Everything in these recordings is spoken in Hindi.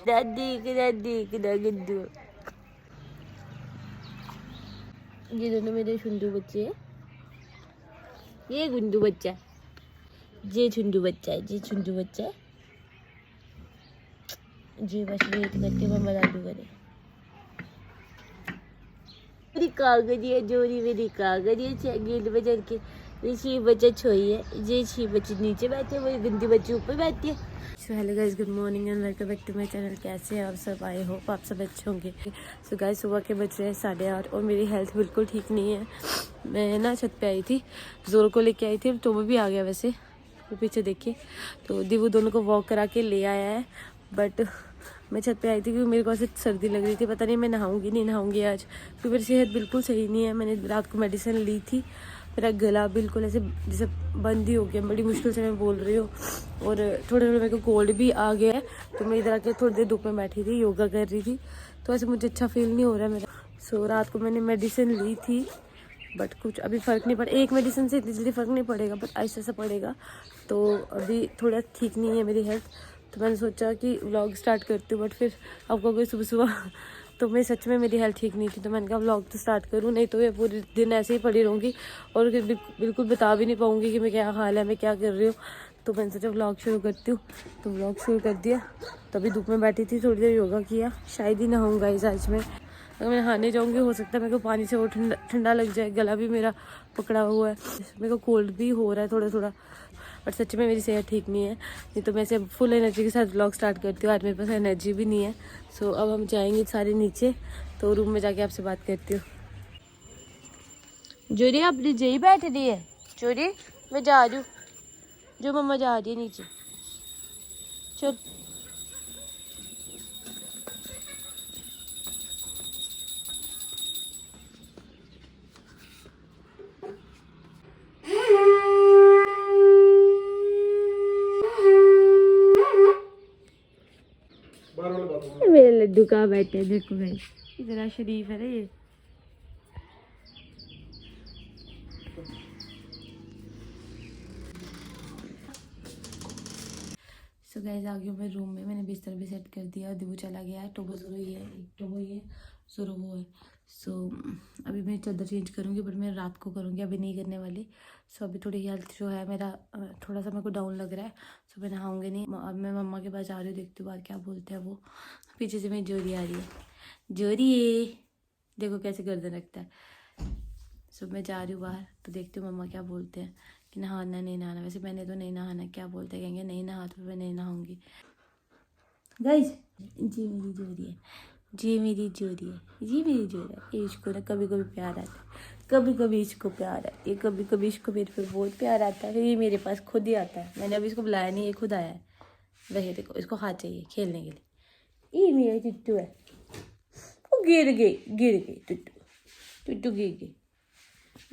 दादी दादी गुड्डू। ये दोनों मेरे छुंडू बच्चे हैं। ये गुंडू बच्चा, ये छुंडू बच्चा है, ये छुंडू बच्चा है। जी बस वेट करके मम्मा दादू करे। मेरी कागजी जोड़ी, मेरी कागजी गेंद बजर के ऋषि बच्चा छोई है। ये छी बच्चे नीचे बैठे, वही गंदी बच्ची ऊपर बैठी है। So hello guys, good morning and welcome back to my channel. कैसे हैं आप सब? आई होप आप सब अच्छे होंगे। सो गाइस, सुबह के बज रहे हैं 8:30 और मेरी हेल्थ बिल्कुल ठीक नहीं है। मैं ना छत पे आई थी, जोर को लेके आई थी, तो वो भी आ गया वैसे, वो पीछे देखिए। तो दिवू दोनों को वॉक करा के ले आया है। बट मैं छत पे आई थी क्योंकि मेरे को ऐसे सर्दी लग रही थी। पता नहीं मैं नहाऊंगी नहीं नहाऊंगी आज, क्योंकि मेरी सेहत बिल्कुल सही नहीं है। मैंने रात को मेडिसिन ली थी, मेरा गला बिल्कुल ऐसे जैसे बंद ही हो गया। बड़ी मुश्किल से मैं बोल रही हूँ और थोड़े थोड़े मेरे को कोल्ड भी आ गया है। तो मैं इधर आके थोड़ी देर धूप में बैठी थी, योगा कर रही थी, तो ऐसे मुझे अच्छा फील नहीं हो रहा है मेरा। सो रात को मैंने मेडिसिन ली थी, बट कुछ अभी फ़र्क नहीं पड़ा। एक मेडिसिन से इतनी जल्दी फ़र्क नहीं पड़ेगा, बट ऐसा सा पड़ेगा। तो अभी थोड़ा ठीक नहीं है मेरी हेल्थ, तो मैंने सोचा कि व्लॉग स्टार्ट करती हूँ। बट फिर आपको कोई सुबह सुबह तो मैं सच में मेरी हेल्थ ठीक नहीं थी, तो मैंने कहा व्लॉग तो स्टार्ट करूँ, नहीं तो मैं पूरे दिन ऐसे ही पड़ी रहूँगी और फिर बिल्कुल बता भी नहीं पाऊँगी कि मैं क्या हाल है, मैं क्या कर रही हूँ। तो मैंने सोचा व्लॉग शुरू करती हूँ, तो व्लॉग शुरू कर दिया। तभी धूप में बैठी थी, थोड़ी देर योगा किया। शायद ही नहाऊंगा इस आज में। अगर मैं नहाने जाऊँगी हो सकता है मेरे को पानी से वो ठंडा लग जाए। गला भी मेरा पकड़ा हुआ है, मेरे को कोल्ड भी हो रहा है थोड़ा थोड़ा। बट सच में मेरी सेहत ठीक नहीं है, नहीं तो मैं ऐसे फुल एनर्जी के साथ व्लॉग स्टार्ट करती हूँ। आज मेरे पास एनर्जी भी नहीं है। सो अब हम जाएंगे सारे नीचे, तो रूम में जाके आपसे बात करती हूँ। जोरी अपनी जही बैठ रही है। जोरी मैं जा रही हूँ, जो मम्मा जा रही है नीचे। चल मेरे लड्डू कहाँ बैठे हैं, देखो भाई इतना शरीफ है ना ये। सो गाइस आ गई हूँ मैं रूम में। मैंने बिस्तर भी सेट कर दिया, दिवू चला गया है। टोबो ज़ोरो ये है, एक टोबो ये ज़ोरो वो है। सो अभी मैं चादर चेंज करूँगी, बट मैं रात को करूँगी, अभी नहीं करने वाली। सो अभी थोड़ी हेल्थ जो है मेरा थोड़ा सा मेरे को डाउन लग रहा है। सो मैं नहाऊँगी नहीं। अब मैं मम्मा के पास जा रही हूँ, देखती हूँ बाहर क्या बोलते हैं वो। पीछे से मेरी जोरी आ रही है, जोरी देखो कैसे गर्दन रखता है। सो मैं जा रही हूँ बाहर, तो देखती हूँ मम्मा क्या बोलते हैं कि नहाना नहीं नहाना। वैसे मैंने तो नहीं नहाना, क्या बोलते हैं, कहेंगे नहीं नहा तो मैं नहीं नहाऊंगी। गाइस जी मेरी जोरी है, जी मेरी जोरी है, जी मेरी जोरी है। इसको ना कभी कभी प्यार आता है, कभी कभी इसको प्यार आती है, कभी कभी इसको मेरे पे बहुत प्यार आता है। फिर ये मेरे पास खुद ही आता है, मैंने अभी इसको बुलाया नहीं, ये खुद आया है। वैसे देखो इसको हाथ चाहिए खेलने के लिए। ये मेरी टुट्टू है, वो गिर गई टुट्टू, टुट्टू गिर गई।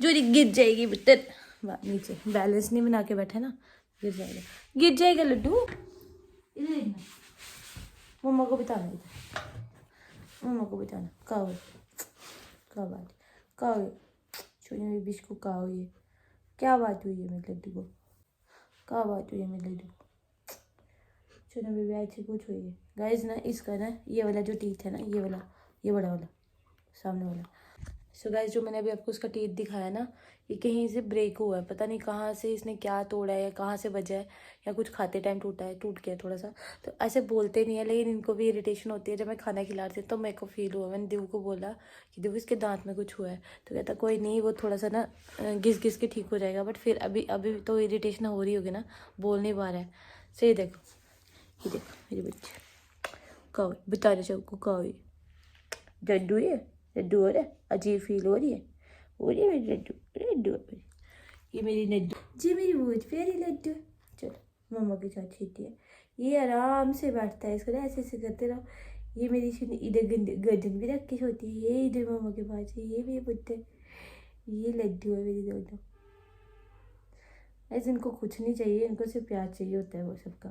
जोरी गिर जाएगी पुत्र, नीचे बैलेंस नहीं बना के बैठा ना, गिर जाएगा, गिर जाएगा लड्डू। इधर देखना, मम्मा को बताना, इधर मम्मा को बताना। कहाँ हुई, क्या बात, कहाँ हुई छोटी मेरी बिश को, कहाँ हुई है, क्या बात हुई है मेरे लड्डू को, क्या बात हुई है मेरे लड्डू को। छोटा बेबी आज से कुछ हुई है। गाइस ना इसका ना ये वाला जो टीथ है ना, ये वाला, ये बड़ा वाला सामने वाला। सो गाइस जो मैंने अभी आपको उसका टीथ दिखाया ना, ये कहीं से ब्रेक हुआ है, पता नहीं कहाँ से इसने क्या तोड़ा है या कहाँ से बजा है, या कुछ खाते टाइम टूटा है, टूट गया थोड़ा सा। तो ऐसे बोलते नहीं है, लेकिन इनको भी इरिटेशन होती है। जब मैं खाना खिला रही थी तो मेरे को फील हुआ, मैंने दिवू को बोला कि दिवू इसके दांत में कुछ हुआ है, तो कहता कोई नहीं, वो थोड़ा सा ना घिस घिस के ठीक हो जाएगा। बट फिर अभी अभी तो इरीटेशन हो रही होगी ना, बोल नहीं पा रहा है। सही देखो, ये देखो मेरे बच्चे का बता रहे सबको का लड्डू है, लड्डू हो रहा है, अजीब फील हो रही है, हो रही है मेरी लड्डू, लड्डू है मेरी, ये मेरी लड्डू जी, मेरी बहुत प्यारी लड्डू। चलो मम्मा के साथ छीटी है, ये आराम से बैठता है, इसको ना ऐसे ऐसे करते रहो। ये मेरी सुनी इधर गर्दन भी रख के सोती है, ये इधर मम्मा के पास है, ये मेरे पुत्र, ये लड्डू है मेरी दोनों। ऐसे इनको कुछ नहीं चाहिए, इनको सिर्फ प्यार चाहिए होता है वो सबका,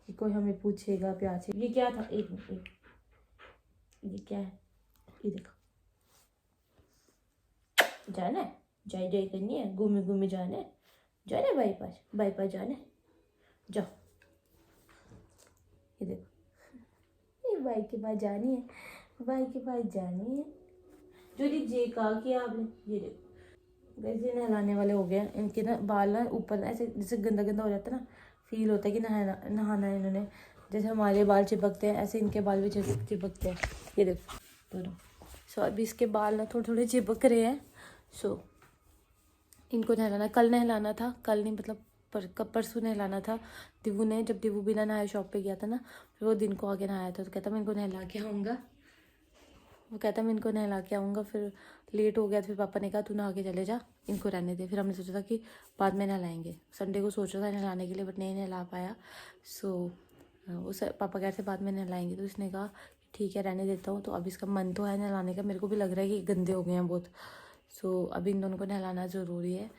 कि कोई हमें पूछेगा प्यार से। ये क्या था, एक मिनट, ये क्या है, ये देखो, जाना है, जाई जाई करनी है, घूमे घूमे जाना है, जाना है बाईपास, बाईपास जाना है, जाओ। ये देखो भाई के पास जानी है, भाई के पास जानी है। जो जे कहा कि आपने ये देखो वैसे नहलाने वाले हो गए। इनके ना बाल ना ऊपर ऐसे जैसे गंदा गंदा हो जाता है ना, फील होता है कि नहाना है इन्होंने। जैसे हमारे बाल चिपकते हैं ऐसे इनके बाल भी चिपकते हैं। ये देखो दोनों। सो अभी इसके बाल ना थोड़े थोड़े चिपक रहे हैं। सो इनको नहलाना, कल नहलाना था, कल नहीं मतलब परसों नहलाना था। दिवू ने, जब दिवू बिना नहाए शॉप पे गया था ना, फिर वो दिन को आके नहाया था, तो कहता मैं इनको नहला के आऊँगा। वो कहता मैं इनको नहला के आऊँगा। फिर लेट हो गया तो फिर पापा ने कहा तू नहा के चले जा, इनको रहने दे। फिर हमने सोचा था कि बाद में नहलाएंगे। संडे को सोच रहा था नहलाने के लिए, बट नहीं नहला पाया। सो उस पापा कह रहे थे बाद में नहलाएंगे, तो इसने कहा ठीक है रहने देता हूँ। तो अब इसका मन तो है नहलाने का, मेरे को भी लग रहा है कि गंदे हो गए हैं बहुत। सो अभी इन दोनों को नहलाना ज़रूरी है।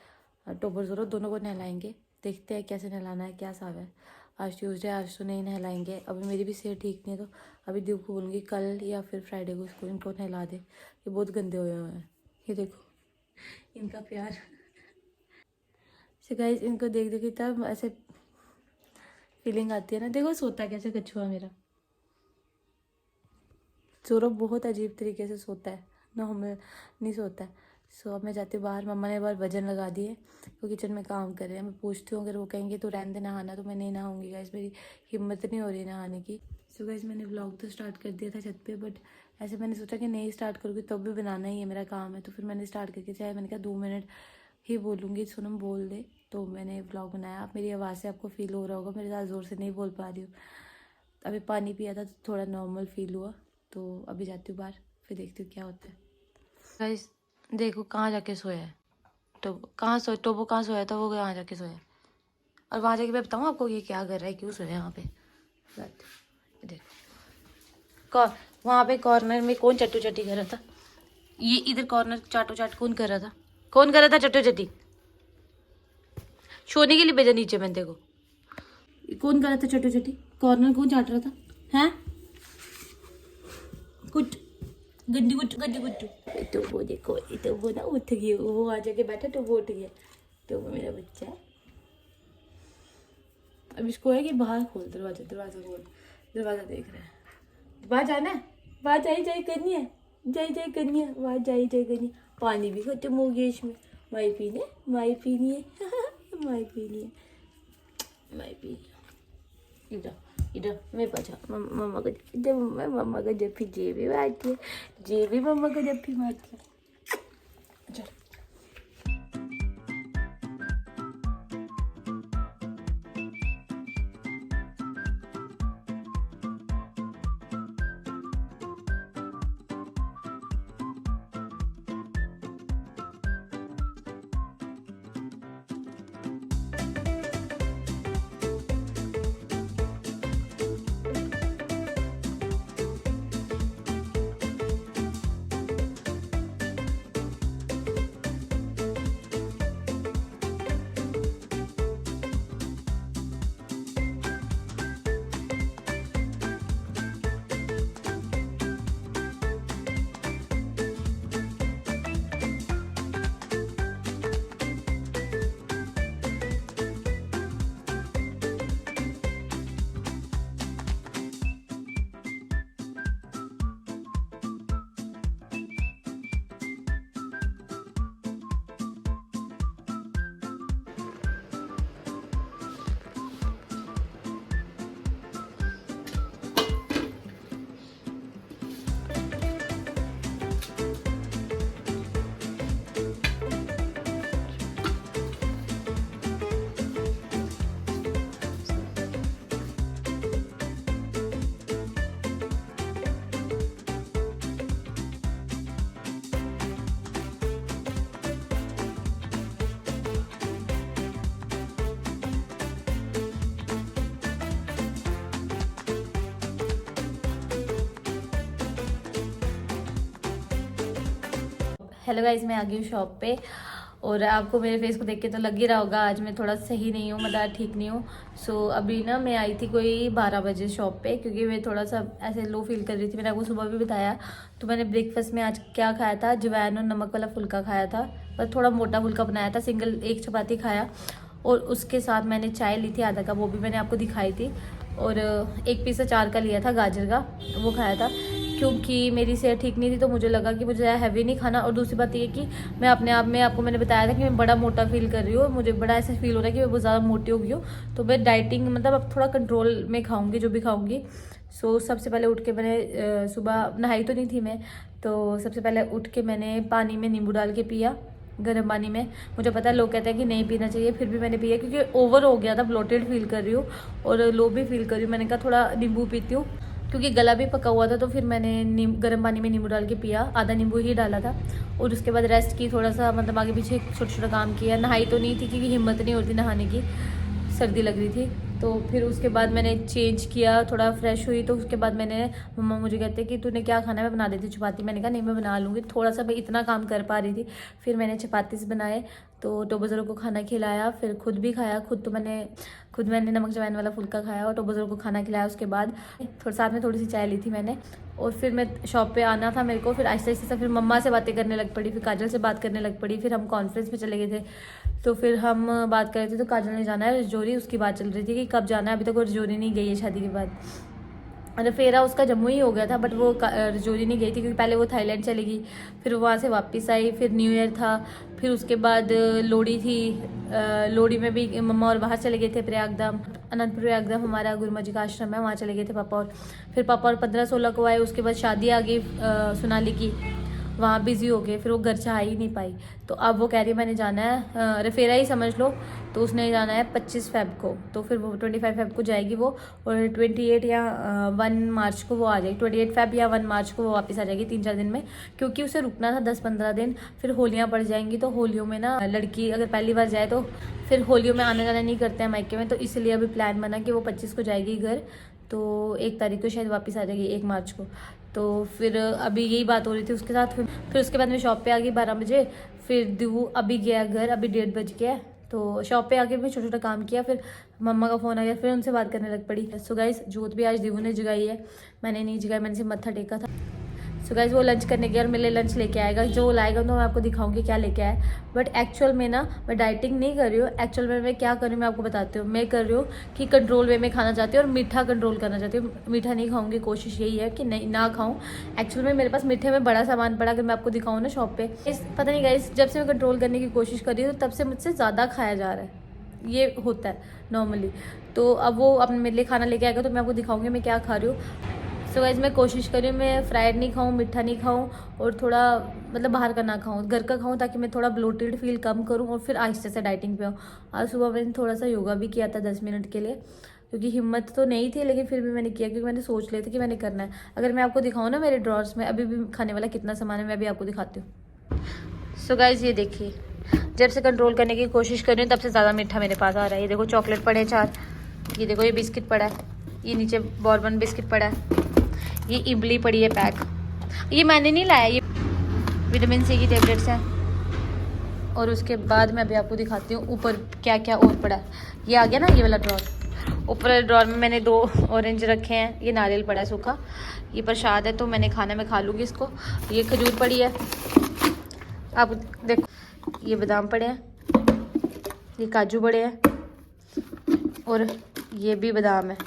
टोबर ज़रूर दोनों को नहलाएंगे, देखते हैं कैसे नहलाना है, क्या हिसाब है। आज ट्यूसडे, आज तो नहीं नहलाएंगे। अभी मेरी भी सेहत ठीक नहीं है, तो अभी दिव को बोलूँगी कल या फिर फ्राइडे को इसको इनको नहला दे। ये बहुत गंदे हुए हुए हैं। ये देखो इनका प्यार। से गाइस इनको देख देख तब ऐसे फीलिंग आती है ना। देखो सोता कैसे कछुआ मेरा। सौरभ बहुत अजीब तरीके से सोता है ना, हमें नहीं सोता है। सो अब मैं जाती हूँ बाहर। मम्मा ने बार वजन लगा दिए, वो किचन में काम कर रहे हैं। मैं पूछती हूँ, अगर वो कहेंगे तो रहने दे नहाना, तो मैं नहीं नहाऊंगी गाइस, मेरी हिम्मत नहीं हो रही नहाने की। सो गाइस मैंने व्लॉग तो स्टार्ट कर दिया था छत पे, बट ऐसे मैंने सोचा कि नहीं स्टार्ट करूँगी तब भी बनाना ही है, मेरा काम है। तो फिर मैंने स्टार्ट करके चाहे मैंने कहा 2 मिनट ही बोलूँगी, सोनम बोल दे। तो मैंने व्लॉग बनाया। आप मेरी आवाज़ से आपको फील हो रहा होगा मेरे साथ ज़ोर से नहीं बोल पा रही हूँ। अभी पानी पिया था तो थोड़ा नॉर्मल फील हुआ। तो अभी जाती हूँ बाहर, फिर देखती हूँ क्या होता है। गाइस देखो कहाँ जाके सोया है टोबो। टोबो कहाँ सोया था, वो कहाँ जाके सोया है। और वहाँ जाके मैं बताऊँ आपको ये क्या कर रहा है, क्यों सोया है वहाँ पे। देखो वहाँ पे कॉर्नर में कौन चट्टू चट्टी कर रहा था। ये इधर कॉर्नर चाटो चाट कौन कर रहा था, कौन कर रहा था चट्टू चट्टी। सोने के लिए भेजा नीचे मैंने, देखो कौन कर रहा था चट्टू चट्टी, कॉर्नर कौन चाट रहा था हैं। कुछ गंदी गुट्टू। तो वो देखो, तो वो ना उठ गई, वो आ जाके बैठा तो वो उठ गया। तो वो मेरा बच्चा है। अब इसको है कि बाहर खोल, दरवाजा खोल, दरवाजा देख रहा है। बाहर जाना है, बाहर जाई करनी है, जाई करनी है, बाहर जाई करनी है। पानी भी खत्म हो गया इसमें, माई पीनी है माई पीनी है। इधर मेरे पास मम्मा को इधर, मम्मा को जब भी जेबी मारती है, जेबी मम्मा को जब भी मारती है। चल हेलो गाइज, मैं आ गई हूँ शॉप पे। और आपको मेरे फेस को देख के तो लग ही रहा होगा आज मैं थोड़ा सही नहीं हूँ, मतलब ठीक नहीं हूँ। सो अभी ना मैं आई थी कोई 12 बजे शॉप पे, क्योंकि मैं थोड़ा सा ऐसे लो फील कर रही थी। मैंने आपको सुबह भी बताया। तो मैंने ब्रेकफास्ट में आज क्या खाया था, अजवाइन और नमक वाला फुल्का खाया था, बस थोड़ा मोटा फुल्का बनाया था, सिंगल एक चपाती खाया। और उसके साथ मैंने चाय ली थी आधा कप, वो भी मैंने आपको दिखाई थी। और एक पीस अचार का लिया था, गाजर का, वो खाया था क्योंकि मेरी सेहत ठीक नहीं थी, तो मुझे लगा कि मुझे ज़्यादा हैवी नहीं खाना। और दूसरी बात ये कि मैं अपने आप में, आपको मैंने बताया था कि मैं बड़ा मोटा फील कर रही हूँ, मुझे बड़ा ऐसा फील हो रहा है कि मैं बहुत ज़्यादा मोटी हो गई हूँ। तो मैं डाइटिंग मतलब अब थोड़ा कंट्रोल में खाऊंगी जो भी खाऊंगी। सो सबसे पहले उठ के मैंने सुबह नहाई तो नहीं थी मैं, तो सबसे पहले उठ के मैंने पानी में नींबू डाल के पिया, गर्म पानी में। मुझे पता है लोग कहते हैं कि नहीं पीना चाहिए, फिर भी मैंने पिया क्योंकि ओवर हो गया था, ब्लोटेड फील कर रही हूँ और लो भी फील कर रही हूँ। मैंने कहा थोड़ा नींबू पीती हूँ क्योंकि गला भी पका हुआ था। तो फिर मैंने गर्म पानी में नींबू डाल के पिया, आधा नींबू ही डाला था। और उसके बाद रेस्ट की, थोड़ा सा मतलब आगे पीछे छोटा छोटा काम किया। नहाई तो नहीं थी क्योंकि हिम्मत नहीं होती नहाने की, सर्दी लग रही थी। तो फिर उसके बाद मैंने चेंज किया, थोड़ा फ्रेश हुई। तो उसके बाद मैंने, मम्मा मुझे कहते कि तूने क्या खाना है, मैं बना देती चपाती। मैंने कहा नहीं मैं बना लूँगी, थोड़ा सा मैं इतना काम कर पा रही थी। फिर मैंने चपातीस बनाए, तो टोबोज़रो को खाना खिलाया, फिर खुद भी खाया। खुद मैंने नमक जवैन वाला फुल्का खाया और टोबोज़रो को खाना खिलाया। उसके बाद थोड़ा साथ में थोड़ी सी चाय ली थी मैंने। और फिर मैं शॉप पे आना था मेरे को, फिर आहिस्ता आहिस्ता फिर मम्मा से बातें करने लग पड़ी, फिर काजल से बात करने लग पड़ी। फिर हम कॉन्फ्रेंस पे चले गए थे, तो फिर हम बात कर रहे थे। तो काजल ने जाना है रजौरी, उसकी बात चल रही थी कि कब जाना है, अभी तक वो रजौरी नहीं गई है शादी के बाद। अरे फेरा उसका जम्मू ही हो गया था, बट वो रजौरी नहीं गई थी क्योंकि पहले वो थाईलैंड चली गई, फिर वहाँ से वापस आई, फिर न्यू ईयर था, फिर उसके बाद लोहड़ी थी। लोहड़ी में भी मम्मा और बाहर चले गए थे प्रयागधाम, अनंतपुर प्रयागधाम हमारा गुरुमा जी का आश्रम है, वहाँ चले गए थे पापा और। फिर पापा और 15-16 को आए। उसके बाद शादी आ गई सोनाली की, वहाँ बिजी हो गए, फिर वो घर से आ ही नहीं पाई। तो अब वो कह रही है मैंने जाना है रफेरा ही समझ लो। तो उसने जाना है 25 फेब को, तो फिर वो 25 फेब को जाएगी वो, और 28 या 1 मार्च को वो आ जाएगी। 28 फेब या 1 मार्च को वो वापस आ जाएगी 3-4 दिन में, क्योंकि उसे रुकना था 10-15 दिन। फिर होलियाँ पड़ जाएंगी, तो होलियों में ना लड़की अगर पहली बार जाए तो फिर होलियों में आना जाना नहीं करते हैं मायके में। तो इसलिए अभी प्लान बना कि वो 25 को जाएगी घर, तो 1 तारीख को शायद वापस आ जाएगी, 1 मार्च को। तो फिर अभी यही बात हो रही थी उसके साथ। फिर उसके बाद मैं शॉप पे आ गई 12 बजे। फिर दिवू अभी गया घर, अभी 1:30 बज गया। तो शॉप पे आके मैं छोटा छोटा काम किया, फिर मम्मा का फ़ोन आ गया, फिर उनसे बात करने लग पड़ी। सो गाइस जोत भी आज दिवू ने जगाई है, मैंने नहीं जगाई, मैंने सिर्फ मत्था टेका था। सो गाइस वो लंच करने गया और मेरे लिए लंच लेके आएगा, जो वो लाएगा तो मैं आपको दिखाऊंगी क्या लेके आया। बट एक्चुअल में ना मैं डाइटिंग नहीं कर रही हूँ, एक्चुअल में मैं क्या कर रही हूँ मैं आपको बताती हूँ। मैं कर रही हूँ कि कंट्रोल वे में खाना चाहती हूँ और मीठा कंट्रोल करना चाहती हूँ। मीठा नहीं खाऊंगी, कोशिश यही है कि नहीं ना खाऊँ। एक्चुअल में मेरे पास मीठे में बड़ा सामान पड़ा, अगर मैं आपको दिखाऊँ ना शॉप पे, पता नहीं गाइस जब से मैं कंट्रोल करने की कोशिश कर रही हूँ तब से मुझसे ज़्यादा खाया जा रहा है, ये होता है नॉर्मली। तो अब वो अपने मेरे लिए खाना लेके आएगा तो मैं आपको दिखाऊंगी मैं क्या खा रही हूँ। सो गाइस मैं कोशिश करी हूँ मैं फ्राइड नहीं खाऊँ, मीठा नहीं खाऊँ, और थोड़ा मतलब बाहर का ना खाऊँ, घर का खाऊँ, ताकि मैं थोड़ा ब्लोटेड फील कम करूँ और फिर आहिस्ते से डाइटिंग पे आऊँ। आज सुबह मैंने थोड़ा सा योगा भी किया था 10 मिनट के लिए, क्योंकि हिम्मत तो नहीं थी लेकिन फिर भी मैंने किया, क्योंकि मैंने सोच लिया था कि मैंने करना है। अगर मैं आपको दिखाऊँ ना मेरे ड्रॉर्स में अभी भी खाने वाला कितना सामान है, मैं भी आपको दिखाती हूँ। सो गाइस ये देखिए, जब से कंट्रोल करने की कोशिश कर रही हूँ तब से ज़्यादा मीठा मेरे पास आ रहा है। ये देखो चॉकलेट पड़े हैं 4, ये देखो ये बिस्किट पड़ा है, ये नीचे बॉर्बन बिस्किट पड़ा है, ये इमली पड़ी है पैक, ये मैंने नहीं लाया, ये विटामिन सी की टेबलेट्स हैं। और उसके बाद मैं अभी आपको दिखाती हूँ ऊपर क्या क्या और पड़ा है। ये आ गया ना ये वाला ड्रॉर, ऊपर ड्रॉर में मैंने 2 ऑरेंज रखे हैं, ये नारियल पड़ा है सूखा, ये प्रसाद है तो मैंने खाना में खा लूँगी इसको। ये खजूर पड़ी है, आप देखो, ये बादाम पड़े हैं, ये काजू पड़े हैं, और ये भी बादाम है।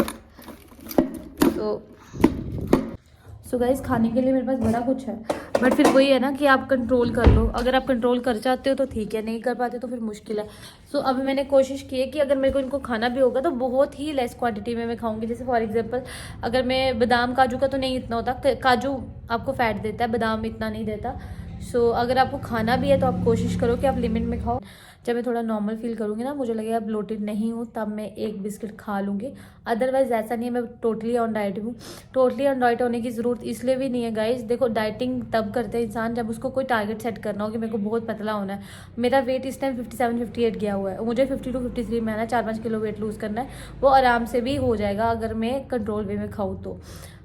सो गाइस खाने के लिए मेरे पास बड़ा कुछ है, बट फिर वही है ना कि आप कंट्रोल कर लो। अगर आप कंट्रोल कर चाहते हो तो ठीक है, नहीं कर पाते तो फिर मुश्किल है। सो अभी मैंने कोशिश की है कि अगर मेरे को इनको खाना भी होगा तो बहुत ही लेस क्वांटिटी में मैं खाऊंगी। जैसे फॉर एग्जांपल अगर मैं बादाम काजू का तो नहीं इतना होता, काजू आपको फैट देता है, बादाम इतना नहीं देता। सो अगर आपको खाना भी है तो आप कोशिश करो कि आप लिमिट में खाओ। जब मैं थोड़ा नॉर्मल फील करूँगी ना, मुझे लगेगा ब्लोटेड नहीं हूँ, तब मैं 1 बिस्किट खा लूँगी। अदरवाइज ऐसा नहीं है मैं टोटली ऑन डाइट हूँ। टोटली ऑन डाइट होने की ज़रूरत इसलिए भी नहीं है गाइज। देखो डाइटिंग तब करते हैं इंसान जब उसको कोई टारगेट सेट करना हो कि मेरे को बहुत पतला होना है। मेरा वेट इस टाइम 57-58 गया हुआ है, मुझे 52-53 में आना है, 4-5 किलो वेट लूज़ करना है। वो आराम से भी हो जाएगा अगर मैं कंट्रोल वे में खाऊँ तो।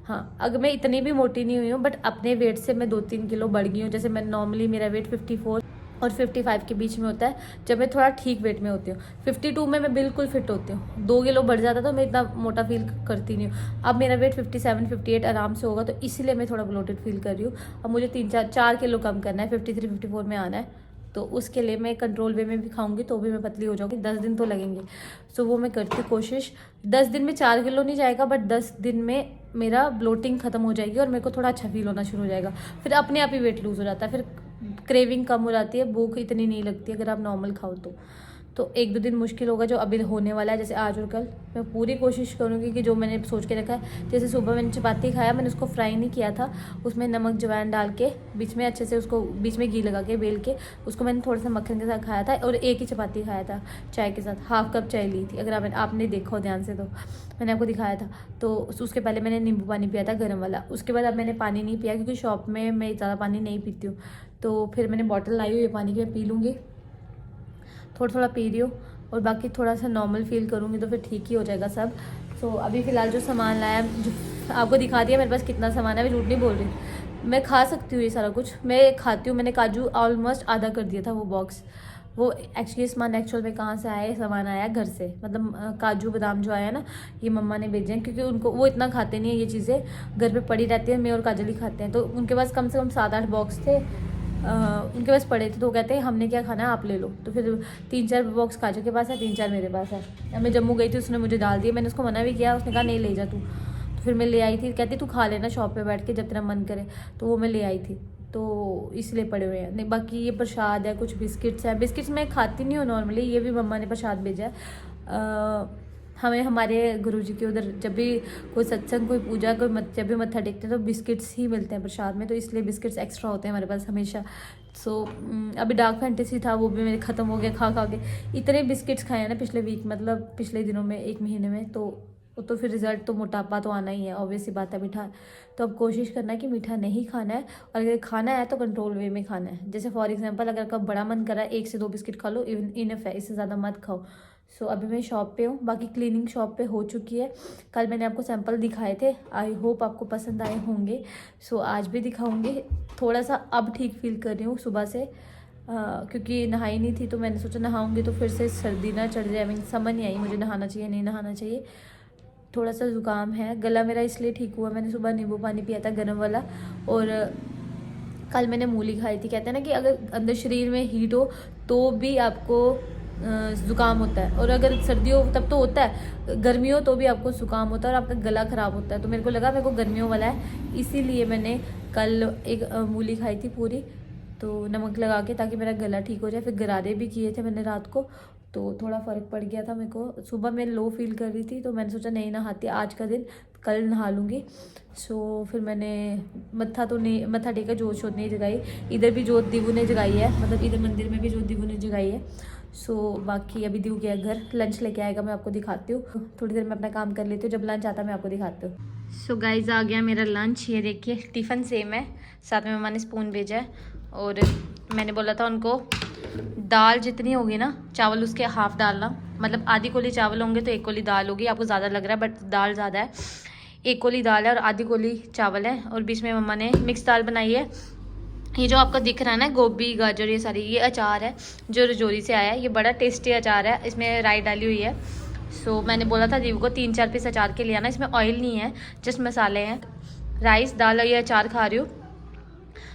हाँ, अगर मैं इतनी भी मोटी नहीं हुई हूँ, बट अपने वेट से मैं 2-3 किलो बढ़ गई हूँ। जैसे मैं नॉर्मली मेरा वेट 54 और 55 के बीच में होता है जब मैं थोड़ा ठीक वेट में होती हूँ। 52 में मैं बिल्कुल फिट होती हूँ, 2 किलो बढ़ जाता तो मैं इतना मोटा फील करती नहीं हूँ। अब मेरा वेट 57-58 आराम से होगा, तो इसीलिए मैं थोड़ा ब्लोटेड फील कर रही हूँ। अब मुझे 3-4 किलो कम करना है, 53-54 में आना है। तो उसके लिए मैं कंट्रोल वे में भी खाऊंगी तो भी मैं पतली हो जाऊंगी। 10 दिन तो लगेंगे। सो वो मैं करती हूँ कोशिश। 10 दिन में 4 किलो नहीं जाएगा, बट 10 दिन में मेरा ब्लोटिंग खत्म हो जाएगी और मेरे को थोड़ा अच्छा फील होना शुरू हो जाएगा। फिर अपने आप ही वेट लूज हो जाता है, फिर क्रेविंग कम हो जाती है, भूख इतनी नहीं लगती अगर आप नॉर्मल खाओ तो 1-2 दिन मुश्किल होगा जो अभी होने वाला है, जैसे आज और कल। मैं पूरी कोशिश करूँगी कि जो मैंने सोच के रखा है, जैसे सुबह मैंने चपाती खाया, मैंने उसको फ्राई नहीं किया था, उसमें नमक जवैन डाल के बीच में अच्छे से उसको बीच में घी लगा के बेल के उसको मैंने थोड़ा सा मक्खन के साथ खाया था, और एक ही चपाती खाया था चाय के साथ। हाफ कप चाय ली थी, अगर आपने देखा हो ध्यान से तो मैंने आपको दिखाया था। तो उसके पहले मैंने नींबू पानी पिया था गर्म वाला। उसके बाद अब मैंने पानी नहीं पिया क्योंकि शॉप में मैं ज़्यादा पानी नहीं पीती हूँ। तो फिर मैंने बॉटल लाई हुई है पानी की, मैं पी लूँगी, थोड़ा थोड़ा पी रही हूँ, और बाकी थोड़ा सा नॉर्मल फील करूँगी तो फिर ठीक ही हो जाएगा सब। सो अभी फ़िलहाल जो सामान लाया, जो आपको दिखा दिया मेरे पास कितना सामान है, मैं झूठ नहीं बोल रही, मैं खा सकती हूँ ये सारा कुछ, मैं खाती हूँ। मैंने काजू ऑलमोस्ट आधा कर दिया था वो बॉक्स। वो एक्चुअली सामान एक्चुअल में कहाँ से आया, सामान आया घर से, मतलब काजू बादाम जो आया ना, ये मम्मा ने भेजे हैं, क्योंकि उनको वो इतना खाते नहीं है ये चीज़ें, घर पे पड़ी रहती है, मैं और काजल ही खाते हैं। तो उनके पास कम से कम 7-8 बॉक्स थे, उनके पास पड़े थे, तो वो कहते हैं हमने क्या खाना है आप ले लो। तो फिर 3-4 बॉक्स काजू के पास है, 3-4 मेरे पास है। अब मैं जम्मू गई थी, उसने मुझे डाल दिया, मैंने उसको मना भी किया, उसने कहा नहीं ले जा तू। तो फिर मैं ले आई थी, कहती तू खा लेना शॉप पे बैठ के जब तेरा मन करे, तो वो मैं ले आई थी, तो इसलिए पड़े हुए हैं। नहीं बाकी ये प्रसाद है, कुछ बिस्किट्स है, बिस्किट्स मैं खाती नहीं हूँ नॉर्मली, ये भी मम्मा ने प्रसाद भेजा है। हमें हमारे गुरुजी के उधर जब भी कोई सत्संग, कोई पूजा, जब भी मत्था टेकते हैं तो बिस्किट्स ही मिलते हैं प्रसाद में, तो इसलिए बिस्किट्स एक्स्ट्रा होते हैं हमारे पास हमेशा। सो अभी डार्क फैंटेसी था, वो भी मेरे ख़त्म हो गया खा के। इतने बिस्किट्स खाए हैं ना पिछले वीक, मतलब पिछले दिनों में, 1 महीने में, तो फिर रिजल्ट तो मोटापा तो आना ही है, ऑब्वियस सी बात है। मीठा तो अब कोशिश करना है कि मीठा नहीं खाना है, और अगर खाना है तो कंट्रोल वे में खाना है। जैसे फॉर एग्जांपल अगर आपका बड़ा मन कर रहा है 1 से 2 बिस्किट खा लो, इनफ है, इससे ज़्यादा मत खाओ। सो अभी मैं शॉप पे हूँ, बाकी क्लीनिंग शॉप पे हो चुकी है। कल मैंने आपको सैंपल दिखाए थे, आई होप आपको पसंद आए होंगे। सो आज भी दिखाऊंगी। थोड़ा सा अब ठीक फील कर रही हूँ सुबह से, क्योंकि नहाई नहीं थी, तो मैंने सोचा नहाऊंगी तो फिर से सर्दी ना चढ़ जाए। मीन समझ नहीं आई मुझे नहाना चाहिए नहीं नहाना चाहिए। थोड़ा सा ज़ुकाम है, गला मेरा इसलिए ठीक हुआ, मैंने सुबह नींबू पानी पिया था गर्म वाला, और कल मैंने मूली खाई थी। कहते हैं ना कि अगर अंदर शरीर में हीट हो तो भी आपको ज़ुकाम होता है, और अगर सर्दी हो तब तो होता है, गर्मी हो तो भी आपको ज़ुकाम होता है और आपका गला ख़राब होता है। तो मेरे को लगा मेरे को गर्मियों वाला है, इसीलिए मैंने कल एक मूली खाई थी पूरी, तो नमक लगा के, ताकि मेरा गला ठीक हो जाए। फिर गरारे भी किए थे मैंने रात को, तो थोड़ा फ़र्क पड़ गया था मेरे को। सुबह मैं लो फील कर रही थी, तो मैंने सोचा नहीं नहाती आज का दिन, कल नहा लूँगी। सो फिर मैंने मत्था टेका, जोत शोत नहीं जगाई, इधर भी जोत दीवू ने जगाई है, मतलब इधर मंदिर में भी जोत दीवू ने जगाई है। सो बाकी अभी दीवू गया घर, लंच लेके आएगा, मैं आपको दिखाती हूँ। थोड़ी देर में अपना काम कर लेती हूँ, जब लंच आता है मैं आपको दिखाती हूँ। सो गाइज आ गया मेरा लंच, ये देखिए टिफ़िन सेम है, साथ में मम्मा ने स्पून भेजा है, और मैंने बोला था उनको दाल जितनी होगी ना, चावल उसके हाफ डालना, मतलब आधी कोली चावल होंगे तो 1 कोली दाल होगी। आपको ज़्यादा लग रहा है बट दाल ज़्यादा है, 1 कोली दाल है और आधी कोली चावल है, और बीच में मम्मा ने मिक्स दाल बनाई है। ये जो आपको दिख रहा है ना गोभी गाजर ये सारी, ये अचार है जो रजौरी से आया है, ये बड़ा टेस्टी अचार है, इसमें राई डाली हुई है। सो मैंने बोला था दीव को 3-4 पीस अचार के लिए आना, इसमें ऑयल नहीं है, जस्ट मसाले हैं। राइस दाल और ये अचार खा रही हूँ।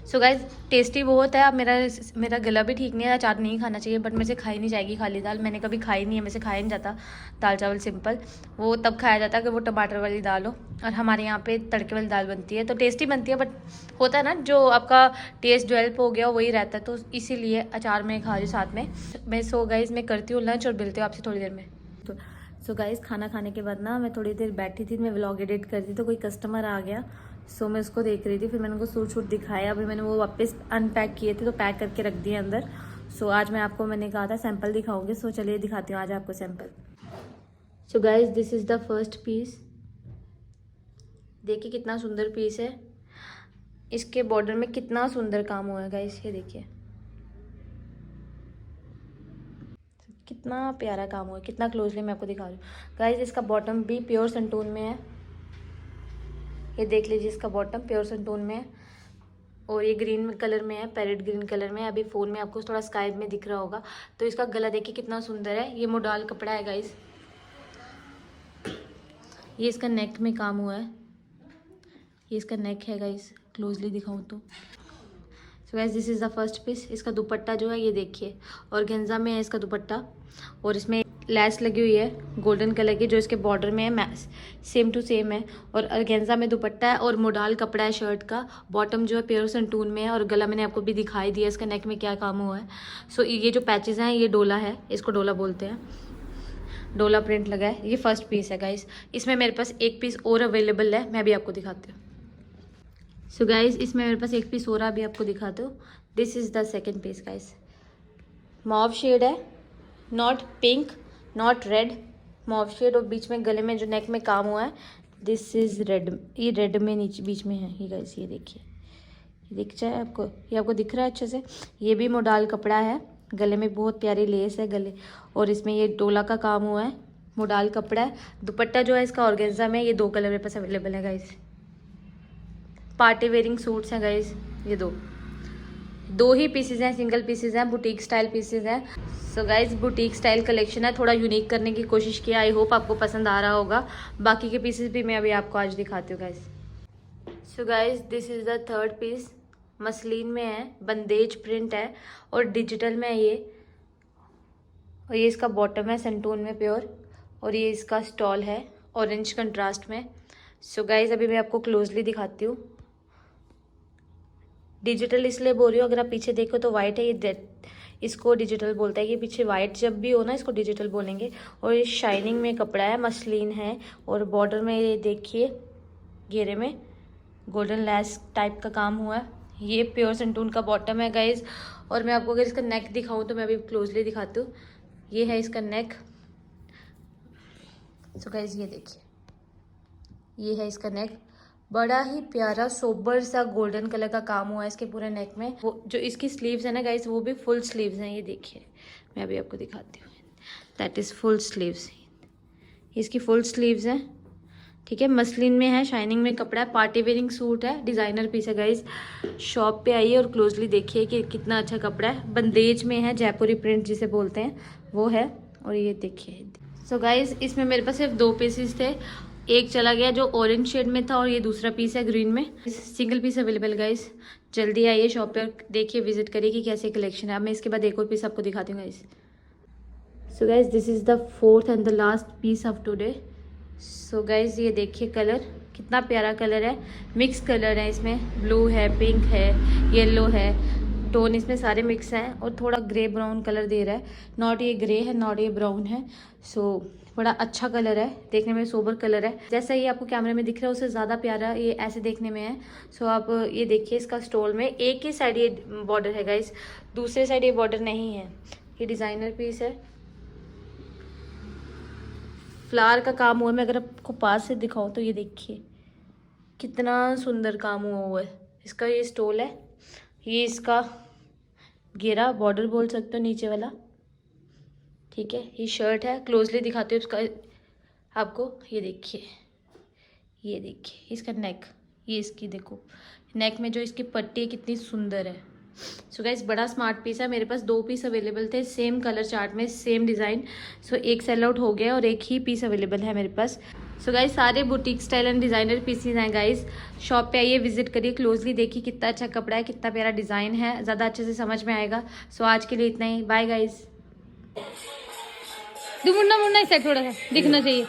सो गाइज टेस्टी बहुत है। अब मेरा गला भी ठीक नहीं है, अचार नहीं खाना चाहिए, बट मेरे से खाई नहीं जाएगी खाली दाल, मैंने कभी खाई नहीं है, मेरे से खाया नहीं जाता दाल चावल सिंपल, वो तब खाया जाता है कि वो टमाटर वाली दाल हो, और हमारे यहाँ पे तड़के वाली दाल बनती है तो टेस्टी बनती है, बट होता है ना जो आपका टेस्ट डेवलप हो गया वही रहता है, तो इसीलिए अचार में खा रही हूँ साथ में मैं। सो गाइज मैं करती हूँ लंच और मिलती हूँ आपसे थोड़ी देर में। सो गाइज खाना खाने के बाद ना मैं थोड़ी देर बैठी थी, मैं व्लॉग एडिट कर रही थी, तो कोई कस्टमर आ गया, सो मैं उसको देख रही थी, फिर मैंने उनको सूट शूट दिखाया, अभी मैंने वो वापस अनपैक किए थे तो पैक करके रख दिए अंदर। सो आज मैं आपको, मैंने कहा था सैंपल दिखाऊंगी, सो चलिए दिखाती हूँ आज आपको sample. So guys this is the first piece, देखिए कितना सुंदर पीस है, इसके बॉर्डर में कितना सुंदर काम हुआ है गाइज, ये देखिए कितना प्यारा काम हुआ है, कितना क्लोजली मैं आपको दिखा रही हूँ गाइज। इसका बॉटम भी प्योर संटून में है, ये देख लीजिए इसका बॉटम प्योर संटून में है, और ये ग्रीन कलर में है, पैरेट ग्रीन कलर में। अभी फ़ोन में आपको थोड़ा स्काई में दिख रहा होगा। तो इसका गला देखिए कितना सुंदर है, ये मोडाल कपड़ा है गाइस। ये इसका नेक में काम हुआ है, ये इसका नेक है गाइस, क्लोजली दिखाऊं तो so guys this is the first piece. इसका दुपट्टा जो है ये देखिए, ऑर्गेन्जा में है इसका दुपट्टा, और इसमें लैस लगी हुई है गोल्डन कलर की जो इसके बॉर्डर में है, सेम टू सेम है। और ऑर्गेन्जा में दुपट्टा है और मोडाल कपड़ा है शर्ट का। बॉटम जो है प्योर संटून में है, और गला मैंने आपको भी दिखाई दिया इसका नेक में क्या काम हुआ है। सो ये जो पैचेस हैं ये डोला है, इसको डोला बोलते हैं, डोला प्रिंट लगा है। ये फर्स्ट पीस है गाइस। इसमें मेरे पास एक पीस और अवेलेबल है, मैं भी आपको दिखाती हूँ। सो गाइस इसमें मेरे पास एक पीस और अभी आपको दिखाते हो। This is the second piece guys. Mauve shade है, not pink not red, mauve shade, और बीच में गले में जो नेक में काम हुआ है दिस इज़ रेड। ये रेड में नीचे बीच में है ये गाइस, ये देखिए, ये दिख जाए आपको, ये आपको दिख रहा है अच्छे से। ये भी मोडाल कपड़ा है, गले में बहुत प्यारी लेस है गले, और इसमें ये डोला का काम हुआ है, मोडाल कपड़ा है। दुपट्टा जो है इसका ऑर्गेन्जा में, ये 2 कलर मेरे पास अवेलेबल है गाइस। पार्टी वेयरिंग सूट्स हैं गाइस, ये दो ही पीसेज हैं, सिंगल पीसेज हैं, बुटीक स्टाइल पीसेज हैं। So guys boutique style collection है, थोड़ा यूनिक करने की कोशिश किया। आई होप आपको पसंद आ रहा होगा। बाकी के पीसेज भी मैं अभी आपको आज दिखाती हूँ guys. So guys this is the third piece. Muslin में है, बंदेज प्रिंट है और डिजिटल में है ये, और ये इसका बॉटम है संटून में प्योर, और ये इसका स्टॉल है ऑरेंज कंट्रास्ट में। सो गाइज अभी मैं आपको क्लोजली दिखाती हूँ। डिजिटल इसलिए बोल रही हूँ, अगर आप पीछे देखो तो वाइट है, ये इसको डिजिटल बोलता है। ये पीछे वाइट जब भी हो ना इसको डिजिटल बोलेंगे। और ये शाइनिंग में कपड़ा है, मसलिन है, और बॉर्डर में ये देखिए घेरे में गोल्डन लैस टाइप का काम हुआ है। ये प्योर संटून का बॉटम है गाइज। और मैं आपको अगर इसका नेक दिखाऊँ तो मैं अभी क्लोजली दिखाती हूँ। ये है इसका नेक। सो गाइज ये देखिए, ये है इसका नेक, बड़ा ही प्यारा सोबर सा गोल्डन कलर का काम हुआ है इसके पूरे नेक में। वो जो इसकी स्लीव्स है ना गाइस, वो भी फुल स्लीव्स हैं, ये देखिए मैं अभी आपको दिखाती हूँ। दैट इज़ फुल स्लीव्स, इसकी फुल स्लीव्स हैं, ठीक है। मसलिन में है, शाइनिंग में कपड़ा है, पार्टी वेयरिंग सूट है, डिज़ाइनर पीस है गाइस। शॉप पे आइए और क्लोजली देखिए कि कितना अच्छा कपड़ा है। बंदेज में है, जयपुरी प्रिंट जिसे बोलते हैं वो है, और ये देखिए। सो गाइस इसमें मेरे पास सिर्फ 2 पीसेस थे, एक चला गया जो ऑरेंज शेड में था, और ये दूसरा पीस है ग्रीन में। सिंगल पीस अवेलेबल गाइस, जल्दी आइए शॉप पर, देखिए विजिट करिए कि कैसे कलेक्शन है। अब मैं इसके बाद एक और पीस आपको दिखाती हूँ guys. So guys this is the fourth and the last piece of today. So guys ये देखिए कलर, कितना प्यारा कलर है, मिक्स कलर है इसमें, ब्लू है, पिंक है, येलो है, टोन इसमें सारे मिक्स हैं, और थोड़ा ग्रे ब्राउन कलर दे रहा है। नॉट ये ग्रे है, नॉट ये ब्राउन है। सो बड़ा अच्छा कलर है, देखने में सोबर कलर है। जैसा ये आपको कैमरे में दिख रहा है उससे ज़्यादा प्यारा ये ऐसे देखने में है। सो आप ये देखिए, इसका स्टोल में एक ही साइड ये बॉर्डर है गाइस, दूसरे साइड ये बॉर्डर नहीं है। ये डिज़ाइनर पीस है, फ्लावर का काम हुआ है। मैं अगर आपको पास से दिखाऊँ तो ये देखिए कितना सुंदर काम हुआ है। इसका ये स्टोल है, ये इसका घेरा बॉर्डर बोल सकते हो नीचे वाला, ठीक है। ये शर्ट है, क्लोजली दिखाते हो उसका आपको। ये देखिए, ये देखिए इसका नेक, ये इसकी देखो नेक में जो इसकी पट्टी है कितनी सुंदर है। सो गाइस बड़ा स्मार्ट पीस है। मेरे पास 2 पीस अवेलेबल थे, सेम कलर चार्ट में, सेम डिज़ाइन। सो एक सेल आउट हो गया और एक ही पीस अवेलेबल है मेरे पास। सो गाइस सारे boutique style and designer pieces हैं गाइस। शॉप पे आइए, विजिट करिए, क्लोजली देखिए कितना अच्छा कपड़ा है, कितना प्यारा डिज़ाइन है, ज़्यादा अच्छे से समझ में आएगा। सो आज के लिए इतना ही, बाय गाइस। मुन्ना मुन्ना इस साइड थोड़ा सा दिखना चाहिए।